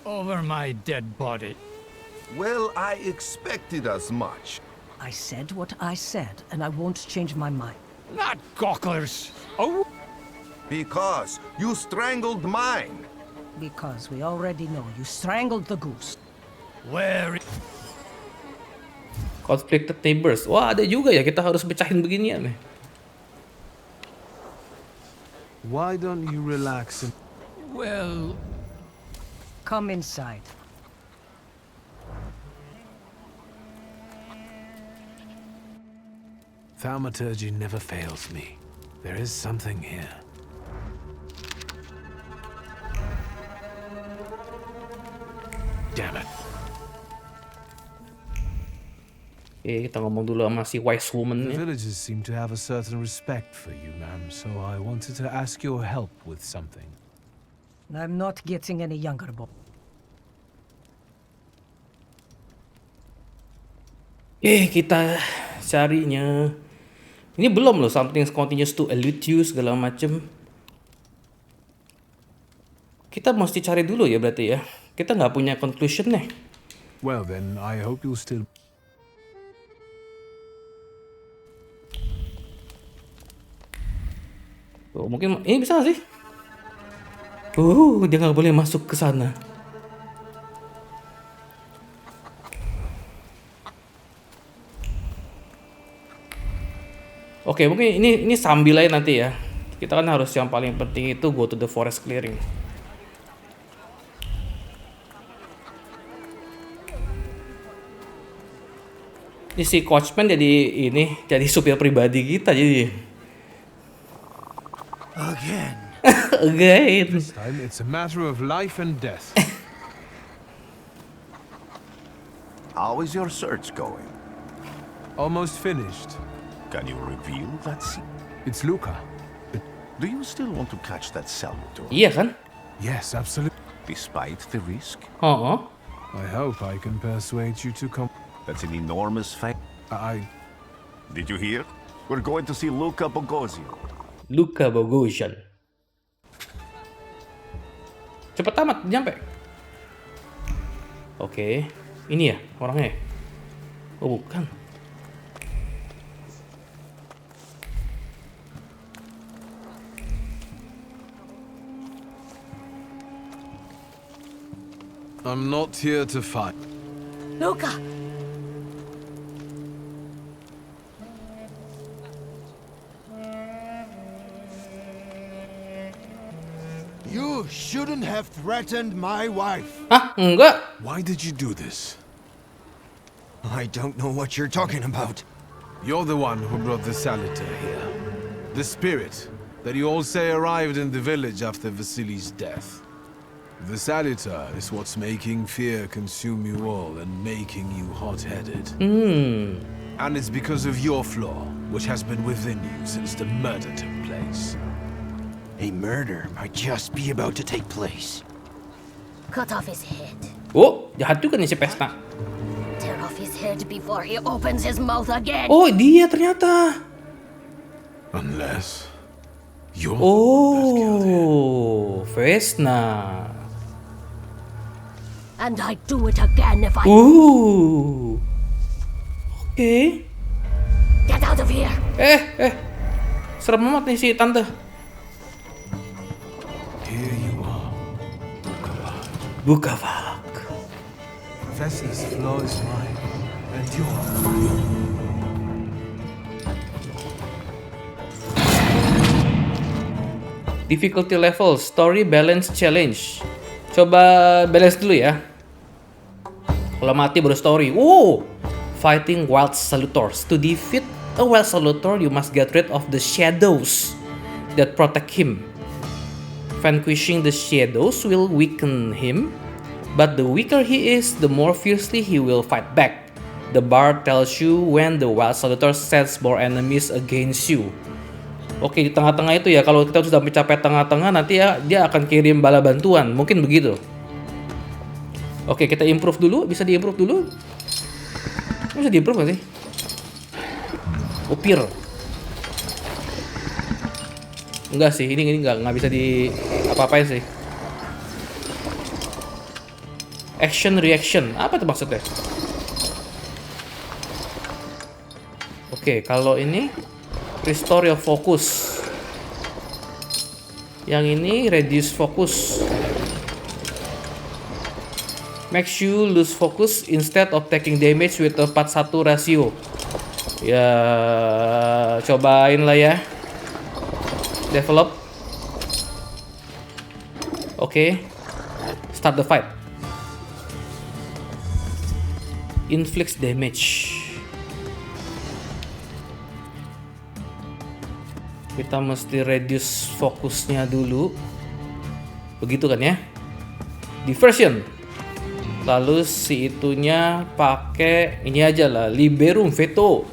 Over my dead body. Well, I expected as much. I said what I said, and I won't change my mind. Not gawkers. Oh. Because you strangled mine. Because we already know you strangled the goose. Where? Conflicted neighbors. Wah, ada juga ya, kita harus pecahin beginian nih. Why don't you relax and... Well... Come inside. Thaumaturgy never fails me. There is something here. Damn it. Oke, kita ngomong dulu sama si wise woman The nya. villagers seem to have a certain respect for you, ma'am, so I wanted to ask your help with something. I'm not getting any younger, boy. Kita carinya. Ini belum loh, something continues to elude you segala macem. Kita mesti cari dulu ya berarti ya. Kita nggak punya conclusion nih. Well then, I hope you'll still... Oh, mungkin ini bisa gak sih? Dia nggak boleh masuk ke sana. Oke, mungkin ini sambil aja nanti ya. Kita kan harus yang paling penting itu go to the forest clearing. Ini si Coachman jadi supir pribadi kita jadi. Again. Again. This time it's a matter of life and death. How is your search going? Almost finished. Can you reveal that secret? It's Luca. Do you still want to catch that salutor? Iya kan? Yes, absolutely. Despite the risk? Oh. I hope I can persuade you to come... That's an enormous favor. Did you hear? We're going to see Luca Bogosian. Luca Bogosian. Cepet amat, nyampe. Oke. Ini ya orangnya. Oh, bukan. I'm not here to fight. Luca! You shouldn't have threatened my wife. Hah? Enggak. Why did you do this? I don't know what you're talking about. You're the one who brought the Salutor here. The spirit that you all say arrived in the village after Vasily's death. The Salutor is what's making fear consume you all and making you hot-headed. And it's because of your flaw, which has been within you since the murder took place. A murder might just be about to take place. Cut off his head. Oh, jahat juga nih si Pesta. Tear off his head dead before he opens his mouth again. Oh, dia ternyata. Unless you're Oh, Vesna. And I'd do it again if I... Oke. Get out of here! Serem amat nih si tante. Here you are, Bukavak. Professor's flaw is mine, and you're mine. Difficulty level, story balance challenge. Coba balance dulu ya. Kalau mati baru story. Fighting wild salutors. To defeat a wild salutor, you must get rid of the shadows that protect him. Vanquishing the shadows will weaken him, but the weaker he is, the more fiercely he will fight back. The bard tells you when the wild salutor sends more enemies against you. Oke, di tengah-tengah itu ya, kalau kita sudah mencapai tengah-tengah, nanti ya dia akan kirim bala bantuan, mungkin begitu. Oke, kita improve dulu, bisa di-improve dulu. Bisa di-improve gak sih? Upir. Enggak sih, ini nggak bisa di apa-apain sih. Action reaction, apa itu maksudnya? Oke, kalau ini restore your focus. Yang ini reduce focus. Makes you lose focus instead of taking damage with a 4:1 ratio. Ya, cobain lah ya. Develop. Oke. Start the fight. Inflicts damage. Kita mesti reduce fokusnya dulu. Begitu kan ya? Diversion. Lalu si itunya pakai ini aja lah, Liberum Veto.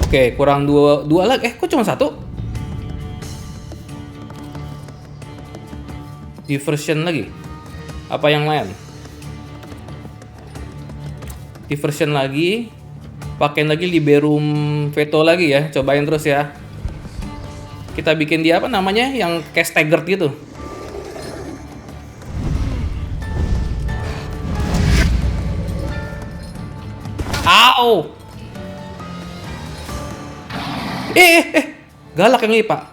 Oke, kurang dua lagi. Kok cuma satu? Diversion lagi. Apa yang lain? Diversion lagi. Pakai lagi Liberum Veto lagi ya. Cobain terus ya. Kita bikin dia apa namanya? Yang kayak staggered gitu. Au! Galak yang ini, Pak.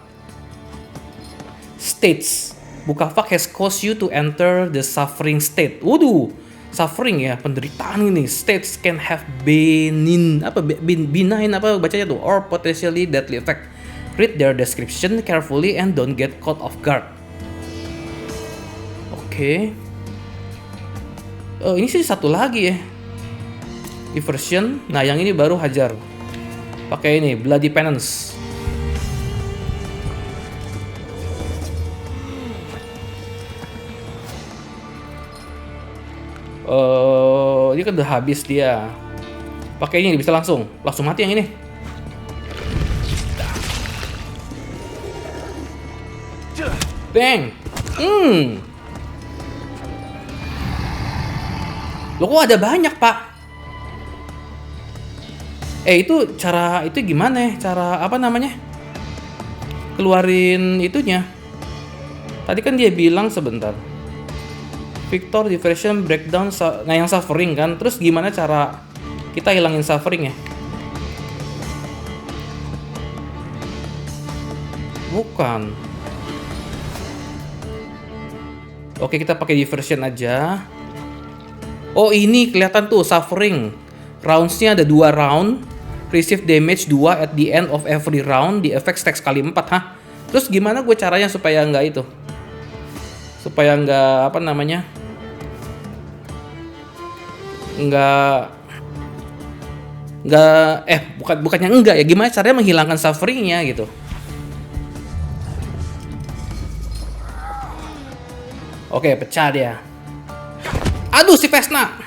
States. Bukavak has caused you to enter the suffering state. Waduh, suffering ya, penderitaan ini. States can have benign apa bacanya tuh, or potentially deadly effect. Read their description carefully and don't get caught off guard. Oke. Ini sih satu lagi ya. Diversion. Nah, yang ini baru hajar. Pakai ini, Bloody Penance. Ini kan udah habis dia. Pakai ini bisa langsung mati yang ini. Bang. Loh, kok ada banyak, Pak? Itu cara itu gimana ya? Cara apa namanya? Keluarin itunya. Tadi kan dia bilang sebentar. Victor Diversion Breakdown, nah yang suffering kan. Terus gimana cara kita hilangin suffering ya? Bukan. Oke, kita pakai diversion aja. Oh, ini kelihatan tuh suffering. Rounds-nya ada 2 round. Receive damage 2 at the end of every round. The effect stacks kali 4. Hah? Terus gimana gue caranya supaya nggak itu? Supaya nggak apa namanya? Bukannya enggak ya, gimana caranya menghilangkan sufferingnya gitu. Oke, pecah dia. Aduh, si Vesna.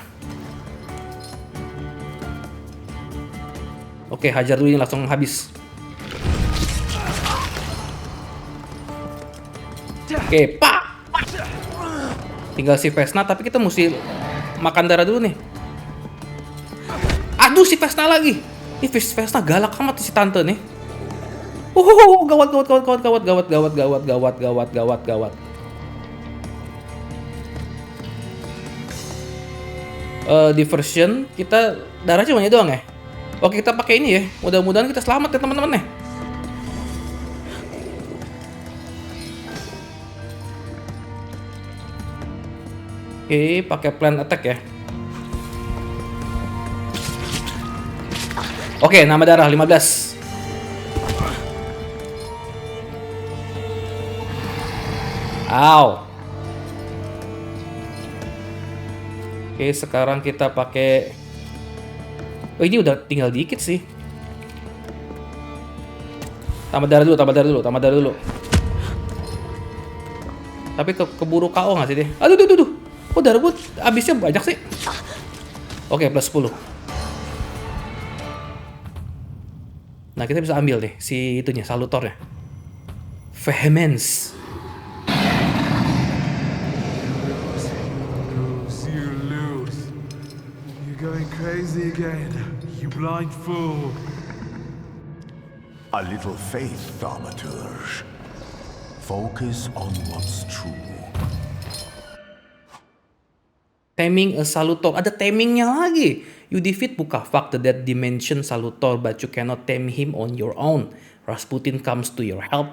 Oke, hajar dulu, ini langsung habis. Oke, pak. Tinggal si Vesna, tapi kita mesti makan darah dulu nih. Aduh, si Vesna lagi. Ini Vesna galak amat si tante nih. Gawat. Diversion, kita darah cuma ini doang ya. Oke, kita pakai ini ya. Mudah-mudahan kita selamat ya teman-teman nih. Oke, pakai plan attack ya. Oke, nama darah 15. Ow. Oke, sekarang kita pakai. Oh, ini udah tinggal dikit sih. Tambah darah dulu. Tapi keburu KO nggak sih dia? Aduh. Kok darah gue habisnya banyak sih? Oke, plus 10. Nah, kita bisa ambil nih si itunya, salutornya. Vehemence. You lose. You're going crazy again. You blind fool. A little faith, thaumaturge. Focus on what's true. Taming a Salutor. Ada tamingnya lagi. You defeat Bukavak, the Dead Dimension Salutor, but you cannot tame him on your own. Rasputin comes to your help.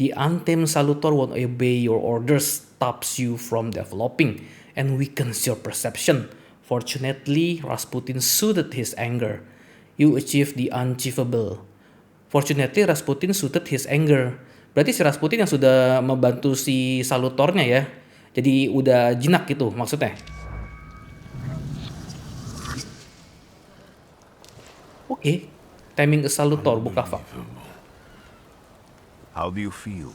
The untamed Salutor won't obey your orders, stops you from developing, and weakens your perception. Fortunately, Rasputin soothed his anger. You achieve the unachievable. Fortunately, Rasputin soothed his anger. Berarti si Rasputin yang sudah membantu si Salutornya ya. Jadi udah jinak gitu maksudnya. Oke, timing a Salutor, Bukavak. How do you feel?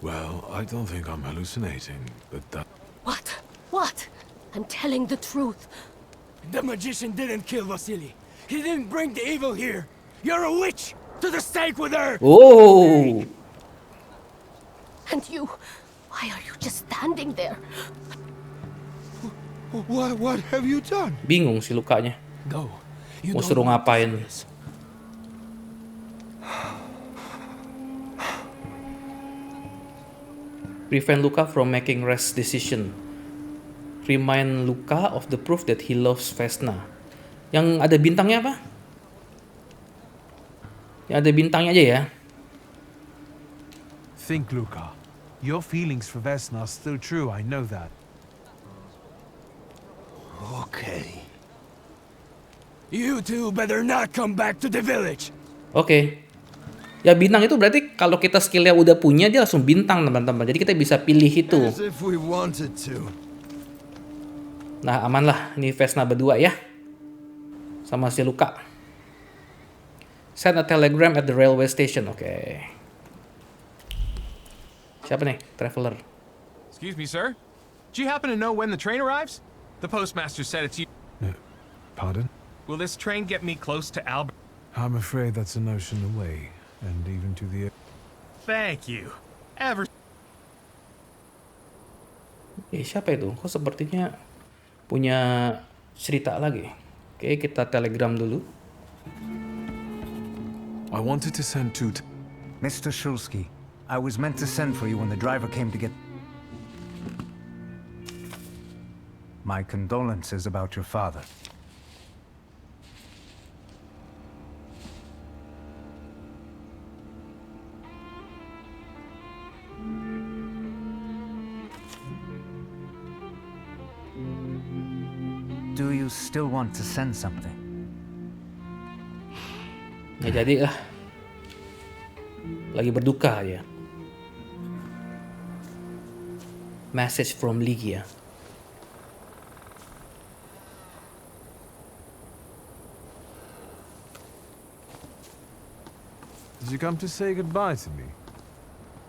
Well, I don't think I'm hallucinating, but that... What? I'm telling the truth. The magician didn't kill Vasily. He didn't bring the evil here. You're a witch! To the stake with her! Oh! And you... Why are you just standing there? What have you done? Bingung si lukanya. No. Mau suruh ngapain? Prevent Luka from making rash decision. Remind Luka of the proof that he loves Vesna. Yang ada bintangnya apa? Yang ada bintangnya aja ya. Think, Luka. Your feelings for Vesna are still true, I know that. Okay. You two better not come back to the village. Oke. Ya bintang itu berarti kalau kita skillnya udah punya dia langsung bintang teman-teman. Jadi kita bisa pilih itu. As if we wanted to. Nah aman lah. Ini Vesna berdua ya. Sama si Luka. Send a telegram at the railway station. Oke. Siapa nih? Traveler. Excuse me, sir. Do you happen to know when the train arrives? The postmaster said it's you. Pardon? Will this train get me close to Albert? I'm afraid that's a notion away, and even to the... Thank you. Ever... Siapa itu? Kok sepertinya punya cerita lagi. Oke, kita telegram dulu. I wanted to send two... Mr. Shulsky, I was meant to send for you when the driver came to get... My condolences about your father. Do you still want to send something? Nggak jadi lah. Lagi berduka ya. Message from Ligia. Did you come to say goodbye to me?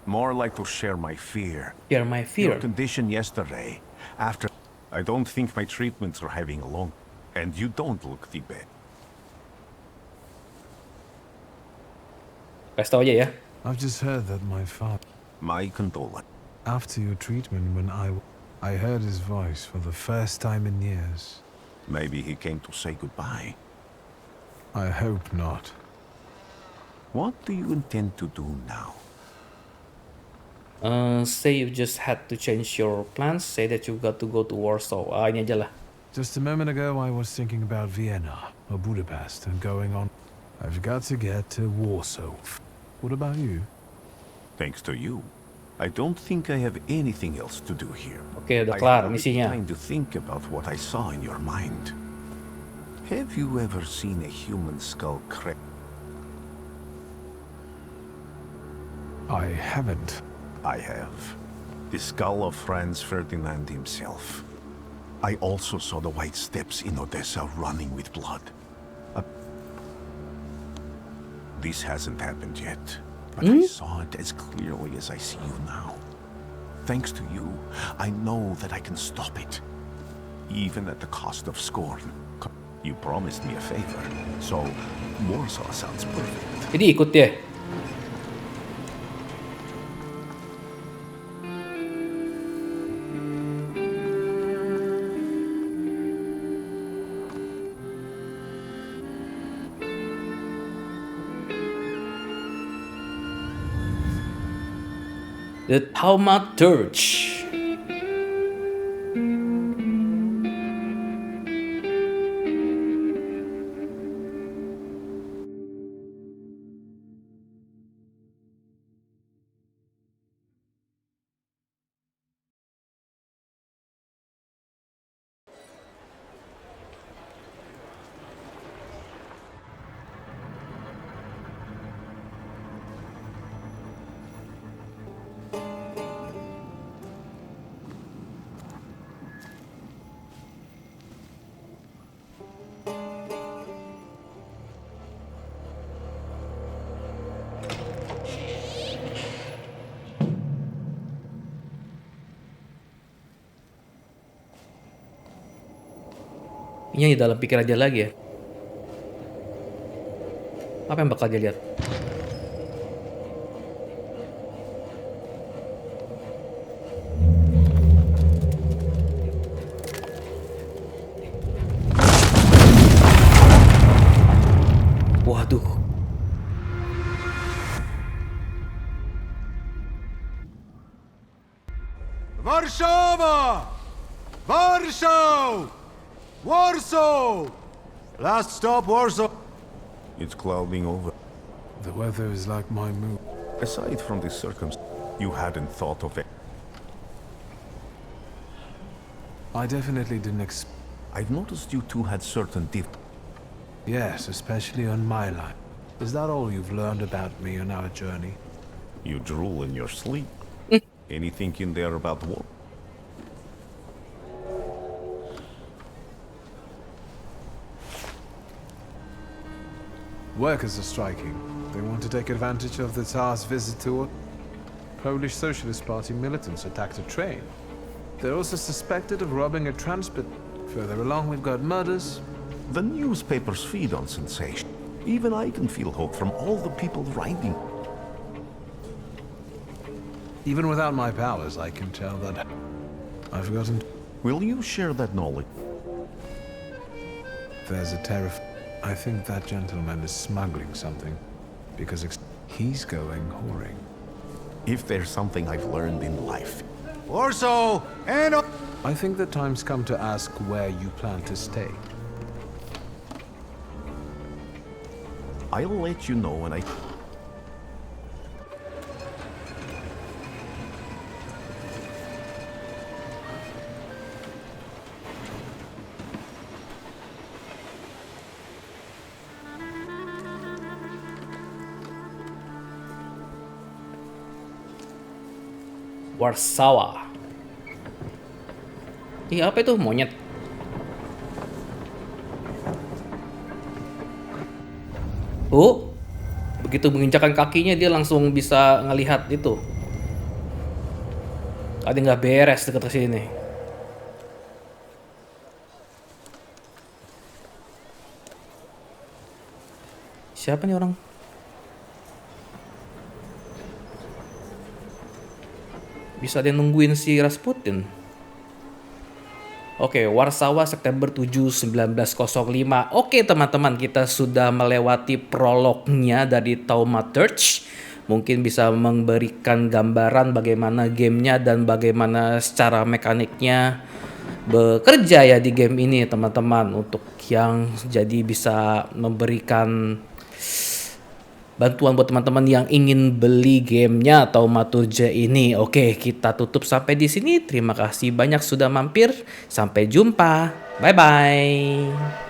More like to share my fear. Share my fear. Your condition yesterday. After... I don't think my treatments are having a long... And you don't look the best. Kasih tau aja ya. I've just heard that my father... My condolence. After your treatment, when I heard his voice for the first time in years. Maybe he came to say goodbye. I hope not. What do you intend to do now? Say you just had to change your plans. Say that you got to go to Warsaw. Ini aja lah. Just a moment ago, I was thinking about Vienna or Budapest and going on. I've got to get to Warsaw. What about you? Thanks to you, I don't think I have anything else to do here. Oke, udah I kelar have misinya. time to think about what I saw in your mind. Have you ever seen a human skull crack? I haven't. I have. The skull of Franz Ferdinand himself. I also saw the white steps in Odessa running with blood. This hasn't happened yet, but I saw it as clearly as I see you now. Thanks to you, I know that I can stop it, even at the cost of scorn. You promised me a favor, so Warsaw sounds perfect. Jadi ikut dia. The Thaumaturge. Ini di dalam pikiran dia lagi ya. Apa yang bakal dia lihat? Waduh. Warszawa! Warsaw! Warsaw! Last stop, Warsaw. It's clouding over. The weather is like my mood. Aside from this circumstance, you hadn't thought of it. I definitely didn't expect. I've noticed you two had certain Yes, especially on my line. Is that all you've learned about me on our journey? You drool in your sleep. Anything in there about war? Workers are striking. They want to take advantage of the Tsar's visit to a Polish Socialist Party militants attacked a train. They're also suspected of robbing a transport. Further along, we've got murders. The newspapers feed on sensation. Even I can feel hope from all the people writing. Even without my powers, I can tell that I've gotten... Will you share that knowledge? There's a terrifying... I think that gentleman is smuggling something, because he's going whoring. If there's something I've learned in life... Warsaw! And... I think the time's come to ask where you plan to stay. I'll let you know when I... Warsawa. Ih, apa itu monyet? Oh, begitu menginjakan kakinya dia langsung bisa ngelihat itu. Ada nggak beres dekat sini. Siapa nih orang? Bisa ada yang nungguin si Rasputin. Oke, Warsawa September 7 1905. Oke teman-teman, kita sudah melewati prolognya dari Thaumaturge. Mungkin bisa memberikan gambaran bagaimana gamenya dan bagaimana secara mekaniknya bekerja ya di game ini teman-teman. Untuk yang jadi bisa memberikan bantuan buat teman-teman yang ingin beli gamenya Thaumaturge ini. Oke, kita tutup sampai di sini. Terima kasih banyak sudah mampir. Sampai jumpa. Bye bye.